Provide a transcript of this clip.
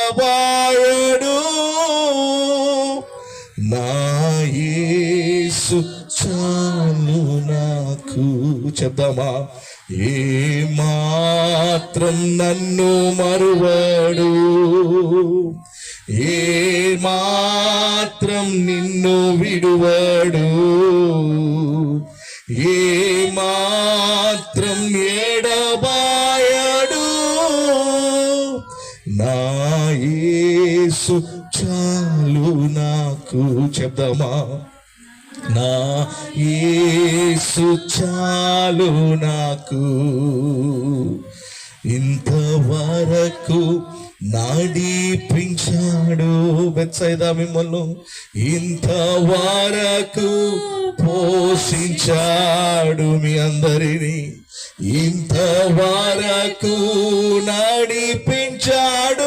ఎడబాయడు నా యేసు చాలు నాకు. చెప్దామా? ఏ మాత్రం నన్ను మరువడు, ఏ మాత్రం నిన్ను విడువడు, ఏ మాత్రం ఎడబాయడు నా యేసు చాలు నాకు. చెప్దామా? నా యేసు చాలు నాకు. ఇంతవరకు నడిపించాడు బెత్సైదా మిమ్మల్ని, ఇంతవరకు పోషించాడు మీ అందరినీ, ఇంతవరకు నడిపించాడు.